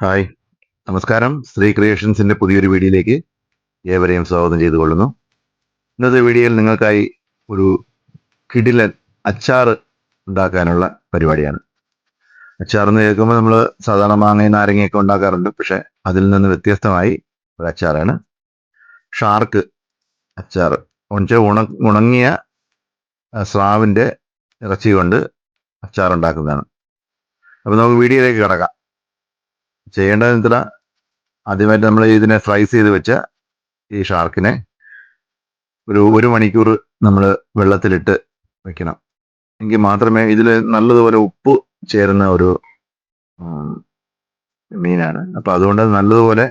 Hi, നമസ്കാരം. ശ്രീ ക്രിയേഷൻസിന്റെ പുതിയൊരു വീഡിയോയിലേക്ക് ഏവരെയും സ്വാഗതം ചെയ്തുകൊള്ളുന്നു. ഇന്നത്തെ വീഡിയോയിൽ നിങ്ങൾക്കായി ഒരു കിടിലൻ അച്ചാർ ഉണ്ടാക്കാനുള്ള പരിപാടിയാണ്. അച്ചാർ എന്ന് കേൾക്കുമ്പോൾ നമ്മൾ സാധാരണ മാങ്ങയും നാരങ്ങയൊക്കെ ഉണ്ടാക്കാറുണ്ട്. പക്ഷെ അതിൽ നിന്ന് വ്യത്യസ്തമായി ഒരു അച്ചാറാണ് ഷാർക്ക് അച്ചാർ. എന്നുവെച്ചാൽ ഉണങ്ങിയ സ്രാവിന്റെ ഇറച്ചി കൊണ്ട് അച്ചാർ ഉണ്ടാക്കുന്നതാണ്. അപ്പോൾ നമുക്ക് വീഡിയോയിലേക്ക് കിടക്കാം. ചെയ്യേണ്ടതെന്ന് വെച്ചാൽ ആദ്യമായിട്ട് നമ്മൾ ഇതിനെ സ്ലൈസ് ചെയ്ത് വെച്ച ഈ ഷാർക്കിനെ ഒരു മണിക്കൂർ നമ്മൾ വെള്ളത്തിലിട്ട് വെക്കണം. എങ്കിൽ മാത്രമേ ഇതിൽ നല്ലതുപോലെ ഉപ്പ് ചേരുന്ന ഒരു മീനാണ്. അപ്പോൾ അതുകൊണ്ട് നല്ലതുപോലെ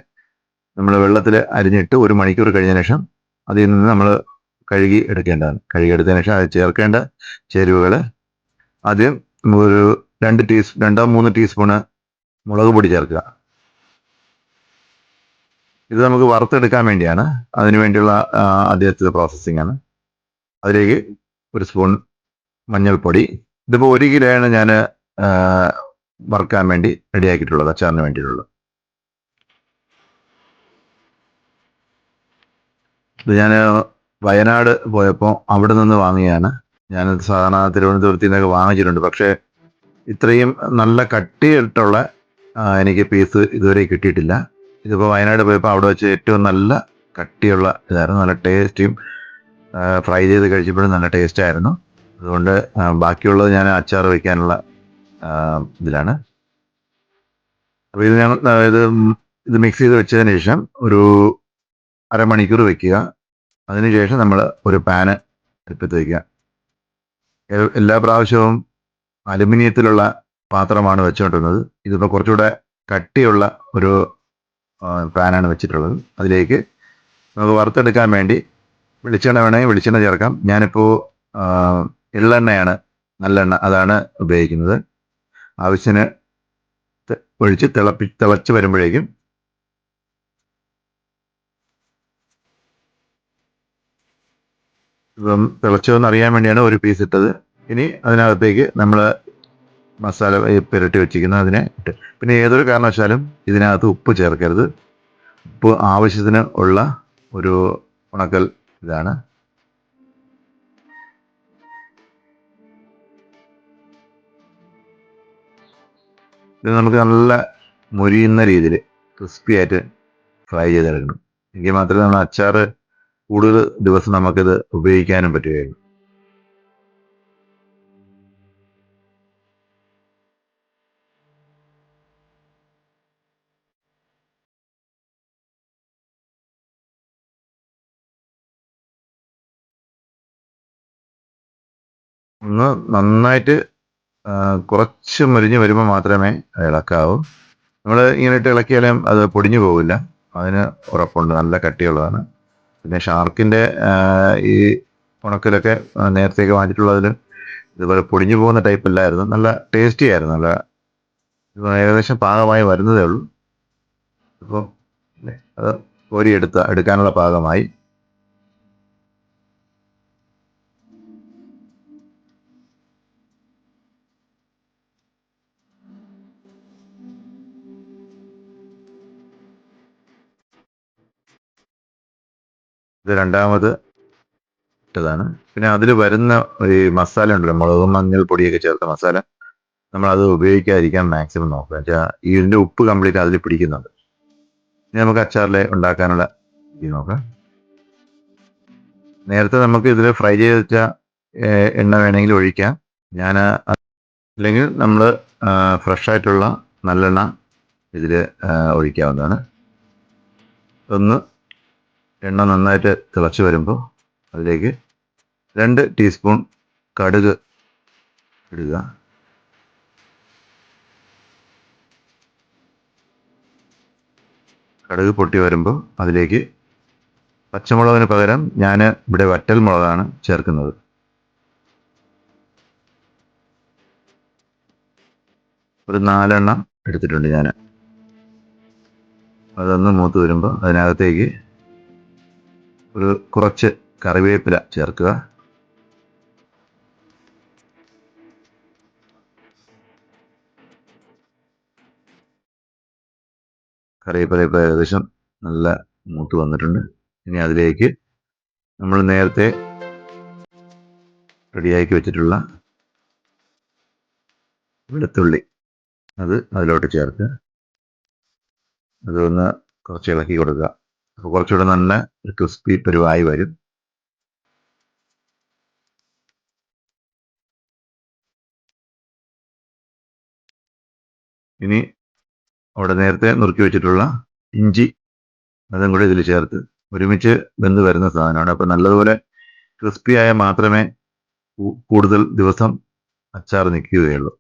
നമ്മൾ വെള്ളത്തിൽ അരിഞ്ഞിട്ട് ഒരു മണിക്കൂർ കഴിഞ്ഞ ശേഷം അതിൽ നിന്ന് നമ്മൾ കഴുകി എടുക്കേണ്ടതാണ്. കഴുകിയെടുത്തതിന് ശേഷം അത് ചേർക്കേണ്ട ചേരുവകൾ ആദ്യം ഒരു 2-3 ടീസ്പൂണ് മുളക് പൊടി ചേർക്കുക. ഇത് നമുക്ക് വറുത്തെടുക്കാൻ വേണ്ടിയാണ്. അതിനു വേണ്ടിയുള്ള ആദ്യത്തെ പ്രോസസ്സിംഗ് ആണ്. അതിലേക്ക് ഒരു സ്പൂൺ മഞ്ഞൾപ്പൊടി. ഇതിപ്പോൾ 1 കിലോയാണ് ഞാൻ വറുക്കാൻ വേണ്ടി റെഡിയാക്കിയിട്ടുള്ളത്, അച്ചാറിന് വേണ്ടിയിട്ടുള്ളത്. ഇത് ഞാൻ വയനാട് പോയപ്പോൾ അവിടെ നിന്ന് വാങ്ങിയാണ്. ഞാൻ സാധാരണ തിരുവനന്തപുരത്ത് നിന്നൊക്കെ വാങ്ങിച്ചിട്ടുണ്ട്. പക്ഷേ ഇത്രയും നല്ല കട്ടിയിട്ടുള്ള എനിക്ക് പീസ് ഇതുവരെ കിട്ടിയിട്ടില്ല. ഇതിപ്പോൾ വയനാട് പോയപ്പോൾ അവിടെ വെച്ച് ഏറ്റവും നല്ല കട്ടിയുള്ള ഇതായിരുന്നു. നല്ല ടേസ്റ്റിയും ഫ്രൈ ചെയ്ത് കഴിച്ചപ്പോഴും നല്ല ടേസ്റ്റ് ആയിരുന്നു. അതുകൊണ്ട് ബാക്കിയുള്ളത് ഞാൻ അച്ചാർ വയ്ക്കാനുള്ള ഇതിലാണ്. അപ്പോൾ ഇത് മിക്സ് ചെയ്ത് വെച്ചതിന് ശേഷം ഒരു അരമണിക്കൂർ വെക്കുക. അതിനുശേഷം നമ്മൾ ഒരു പാന് അടുപ്പത്ത് വയ്ക്കുക. എല്ലാ പ്രാവശ്യവും അലുമിനിയത്തിലുള്ള പാത്രമാണ് വെച്ചുകൊണ്ടിരുന്നത്. ഇതിപ്പോൾ കുറച്ചുകൂടെ കട്ടിയുള്ള ഒരു പാനാണ് വെച്ചിട്ടുള്ളത്. അതിലേക്ക് നമുക്ക് വറുത്തെടുക്കാൻ വേണ്ടി വെളിച്ചെണ്ണ വേണമെങ്കിൽ വെളിച്ചെണ്ണ ചേർക്കാം. ഞാനിപ്പോൾ എള്ളെണ്ണയാണ്, നല്ലെണ്ണ അതാണ് ഉപയോഗിക്കുന്നത്. ആവശ്യത്തിന് ഒഴിച്ച് തിളച്ച് വരുമ്പോഴേക്കും ഇപ്പം തിളച്ചതെന്ന് അറിയാൻ വേണ്ടിയാണ് ഒരു പീസ് ഇട്ടത്. ഇനി അതിനകത്തേക്ക് നമ്മൾ മസാല പുരട്ടി വെച്ചിരിക്കുന്നത് അതിനെ ഇട്ട്, പിന്നെ ഏതൊരു കാരണവശാലും ഇതിനകത്ത് ഉപ്പ് ചേർക്കരുത്. ഉപ്പ് ആവശ്യത്തിന് ഉള്ള ഒരു ഉണക്കൽ ഇതാണ്. ഇത് നമുക്ക് നല്ല മുരിയുന്ന രീതിയിൽ ക്രിസ്പി ആയിട്ട് ഫ്രൈ ചെയ്തെടുക്കണം. എങ്കിൽ മാത്രമേ നമ്മൾ അച്ചാർ കൂടുതൽ ദിവസം നമുക്കിത് ഉപയോഗിക്കാനും പറ്റുകയുള്ളൂ. ഒന്ന് നന്നായിട്ട് കുറച്ച് മുരിഞ്ഞ് വരുമ്പോൾ മാത്രമേ ഇളക്കാവൂ. നമ്മൾ ഇങ്ങനെ ഇട്ട് ഇളക്കിയാലും അത് പൊടിഞ്ഞു പോകില്ല, അതിന് ഉറപ്പുണ്ട്. നല്ല കട്ടിയുള്ളതാണ്. പിന്നെ ഷാർക്കിൻ്റെ ഈ ഉണക്കലൊക്കെ നേരത്തേക്ക് വാങ്ങിച്ചിട്ടുള്ളതിൽ ഇതുപോലെ പൊടിഞ്ഞു പോകുന്ന ടൈപ്പ് അല്ലായിരുന്നു. നല്ല ടേസ്റ്റി ആയിരുന്നു. നല്ല ഏകദേശം പാകമായി വരുന്നതേ ഉള്ളൂ. ഇപ്പോൾ അത് എടുക്കാനുള്ള പാകമായി. ഇത് രണ്ടാമത് ഇട്ടതാണ്. പിന്നെ അതിൽ വരുന്ന ഈ മസാല ഉണ്ടല്ലോ, മുളകും മഞ്ഞൾ പൊടിയൊക്കെ ചേർത്ത മസാല, നമ്മളത് ഉപയോഗിക്കാതിരിക്കാൻ മാക്സിമം നോക്കുക. വെച്ചാൽ ഇതിൻ്റെ ഉപ്പ് കംപ്ലീറ്റ് അതിൽ പിടിക്കുന്നുണ്ട്. ഇനി നമുക്ക് അച്ചാറിൽ ഉണ്ടാക്കാനുള്ള ഇത് നോക്കാം. നേരത്തെ നമുക്ക് ഇതിൽ ഫ്രൈ ചെയ്ത് വെച്ച എണ്ണ വേണമെങ്കിൽ ഒഴിക്കാം. ഞാൻ അല്ലെങ്കിൽ നമ്മൾ ഫ്രഷായിട്ടുള്ള നല്ലെണ്ണ ഇതിൽ ഒഴിക്കാവുന്നതാണ്. ഒന്ന് എണ്ണ നന്നായിട്ട് തിളച്ച് വരുമ്പോൾ അതിലേക്ക് 2 ടീസ്പൂൺ കടുക് ഇടുക. കടുക് പൊട്ടി വരുമ്പോൾ അതിലേക്ക് പച്ചമുളകിന് പകരം ഞാൻ ഇവിടെ വറ്റൽ മുളകാണ് ചേർക്കുന്നത്. ഒരു 4 എണ്ണം എടുത്തിട്ടുണ്ട് ഞാൻ. അതൊന്ന് മൂത്ത് വരുമ്പോൾ അതിനകത്തേക്ക് കുറച്ച് കറിവേപ്പില ചേർക്കുക. കറിവേപ്പില ഇപ്പോൾ ഏകദേശം നല്ല മൂത്ത് വന്നിട്ടുണ്ട്. ഇനി അതിലേക്ക് നമ്മൾ നേരത്തെ റെഡിയാക്കി വെച്ചിട്ടുള്ള വെളുത്തുള്ളി അത് അതിലോട്ട് ചേർത്ത് അതൊന്ന് കുറച്ച് ഇളക്കി കൊടുക്കുക. അപ്പോൾ കുറച്ചുകൂടെ നല്ല ക്രിസ്പി പരുവായി വരും. ഇനി അവിടെ നേരത്തെ നുറുക്കി വെച്ചിട്ടുള്ള ഇഞ്ചി അതും കൂടി ഇതിൽ ചേർത്ത് ഒരുമിച്ച് വെന്ത് വരുന്ന സാധനമാണ്. അപ്പോൾ നല്ലതുപോലെ ക്രിസ്പി ആയാൽ മാത്രമേ കൂടുതൽ ദിവസം അച്ചാർ നിൽക്കുകയുള്ളൂ.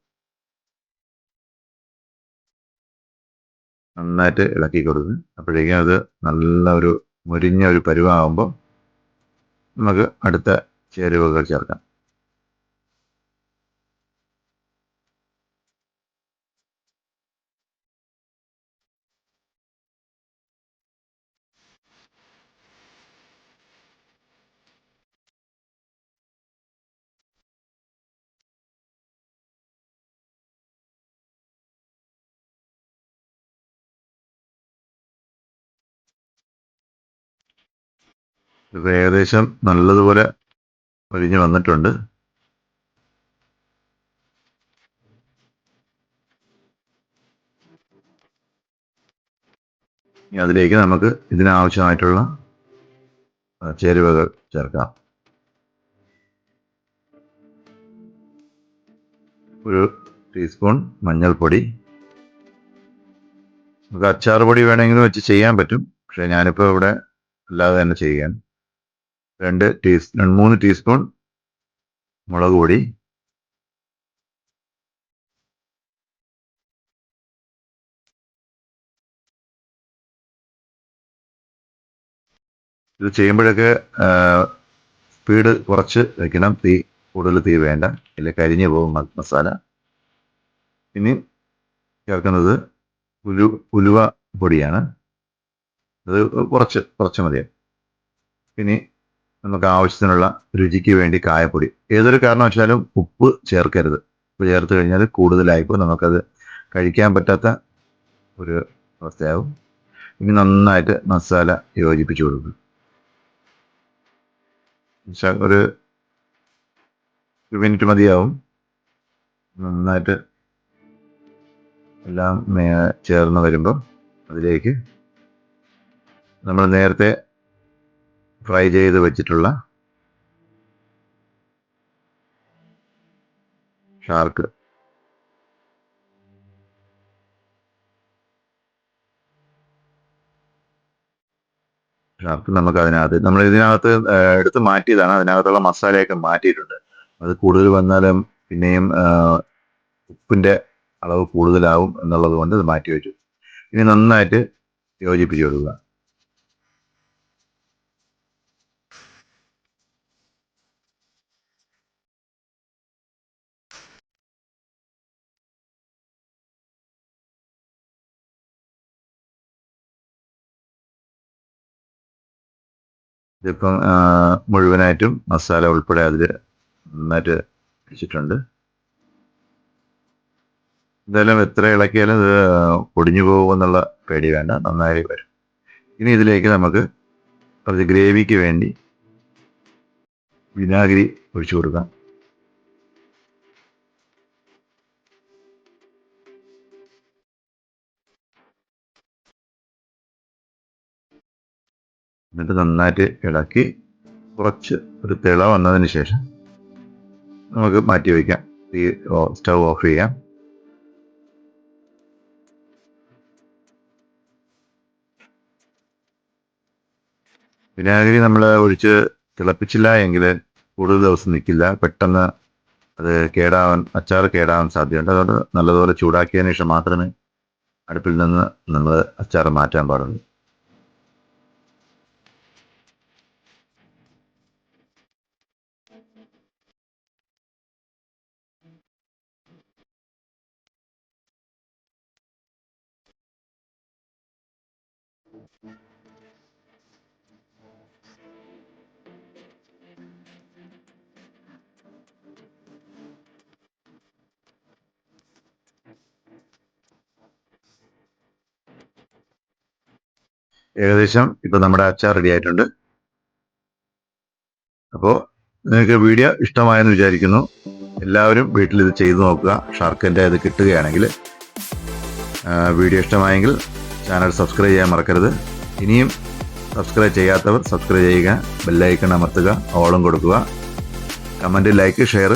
നന്നായിട്ട് ഇളക്കി കൊടുക്കുക. അപ്പോഴേക്കും അത് നല്ല ഒരു മുരിഞ്ഞ ഒരു പരുവാകുമ്പോൾ നമുക്ക് അടുത്ത ചേരുവകൾ ചേർക്കാം. ഇത് ഏകദേശം നല്ലതുപോലെ പൊരിഞ്ഞ് വന്നിട്ടുണ്ട്. ഇനി അതിലേക്ക് നമുക്ക് ഇതിനാവശ്യമായിട്ടുള്ള ചേരുവകൾ ചേർക്കാം. ഒരു ടീസ്പൂൺ മഞ്ഞൾപ്പൊടി. നമുക്ക് അച്ചാർ പൊടി വേണമെങ്കിലും വെച്ച് ചെയ്യാൻ പറ്റും. പക്ഷേ ഞാനിപ്പോൾ ഇവിടെ അല്ലാതെ തന്നെ ചെയ്യാൻ. 3 ടീസ്പൂൺ മുളക് പൊടി. ഇത് ചെയ്യുമ്പോഴൊക്കെ സ്പീഡ് കുറച്ച് വയ്ക്കണം. കൂടുതൽ തീ വേണ്ട, അല്ലെങ്കിൽ കരിഞ്ഞു പോകും മസാല. ഇനി ചേർക്കുന്നത് ഉലുവ പൊടിയാണ്. അത് കുറച്ച് മതിയാവും. ഇനി നമുക്ക് ആവശ്യത്തിനുള്ള രുചിക്ക് വേണ്ടി കായപ്പൊടി. ഏതൊരു കാരണവശാലും ഉപ്പ് ചേർക്കരുത്. ഉപ്പ് ചേർത്ത് കഴിഞ്ഞാൽ കൂടുതലായിപ്പോൾ നമുക്കത് കഴിക്കാൻ പറ്റാത്ത ഒരു അവസ്ഥയാവും. ഇനി നന്നായിട്ട് മസാല യോജിപ്പിച്ച് കൊടുക്കും. ഒരു മിനിറ്റ് മതിയാവും. നന്നായിട്ട് എല്ലാം ചേർന്ന് വരുമ്പോൾ അതിലേക്ക് നമ്മൾ നേരത്തെ ഫ്രൈ ചെയ്ത് വെച്ചിട്ടുള്ള ഷാർക്ക് നമുക്ക് അതിനകത്ത് നമ്മൾ ഇതിനകത്ത് എടുത്ത് മാറ്റിയതാണ്. അതിനകത്തുള്ള മസാലയൊക്കെ മാറ്റിയിട്ടുണ്ട്. അത് കൂടുതൽ വന്നാലും പിന്നെയും ഉപ്പിൻ്റെ അളവ് കൂടുതലാവും എന്നുള്ളത് കൊണ്ട് ഇത് മാറ്റി വെച്ചു. ഇനി നന്നായിട്ട് യോജിപ്പിച്ച് കൊടുക്കുക. ഇതിപ്പം മുഴുവനായിട്ടും മസാല ഉൾപ്പെടെ അതിൽ നന്നായിട്ട് വെച്ചിട്ടുണ്ട്. എന്തായാലും എത്ര ഇളക്കിയാലും ഇത് പൊടിഞ്ഞു പോകുമെന്നുള്ള പേടി വേണ്ട, നന്നായി വരും. ഇനി ഇതിലേക്ക് നമുക്ക് കുറച്ച് ഗ്രേവിക്ക് വേണ്ടി വിനാഗിരി ഒഴിച്ചു കൊടുക്കാം. എന്നിട്ട് നന്നായിട്ട് ഇളക്കി കുറച്ച് ഒരു തിള വന്നതിന് ശേഷം നമുക്ക് മാറ്റി വയ്ക്കാം. സ്റ്റൗ ഓഫ് ചെയ്യാം. വിനാഗിരി നമ്മൾ ഒഴിച്ച് തിളപ്പിച്ചില്ല എങ്കിൽ കൂടുതൽ ദിവസം നിൽക്കില്ല. പെട്ടെന്ന് അത് അച്ചാർ കേടാവാൻ സാധ്യതയുണ്ട്. അതുകൊണ്ട് നല്ലതുപോലെ ചൂടാക്കിയതിന് ശേഷം മാത്രമേ അടുപ്പിൽ നിന്ന് നമ്മൾ അച്ചാർ മാറ്റാൻ പാടുള്ളൂ. ഏകദേശം ഇപ്പം നമ്മുടെ അച്ചാർ റെഡി ആയിട്ടുണ്ട്. അപ്പോൾ നിങ്ങൾക്ക് വീഡിയോ ഇഷ്ടമായെന്ന് വിചാരിക്കുന്നു. എല്ലാവരും വീട്ടിൽ ഇത് ചെയ്തു നോക്കുക. ഷാർക്കിൻ്റെ ഇത് കിട്ടുകയാണെങ്കിൽ. വീഡിയോ ഇഷ്ടമായെങ്കിൽ ചാനൽ സബ്സ്ക്രൈബ് ചെയ്യാൻ മറക്കരുത്. ഇനിയും സബ്സ്ക്രൈബ് ചെയ്യാത്തവർ സബ്സ്ക്രൈബ് ചെയ്യുക, ബെല്ലൈക്കൺ അമർത്തുക, ഓളും കൊടുക്കുക. കമൻറ്റ്, ലൈക്ക്, ഷെയർ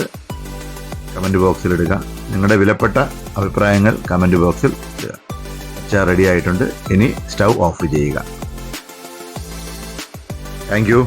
കമൻറ്റ് ബോക്സിലിടുക. നിങ്ങളുടെ വിലപ്പെട്ട അഭിപ്രായങ്ങൾ കമൻറ്റ് ബോക്സിൽ ഇടുക. അച്ചാർ റെഡി ആയിട്ടുണ്ട്. ഇനി സ്റ്റൗ ഓഫ് ചെയ്യുക. Thank you.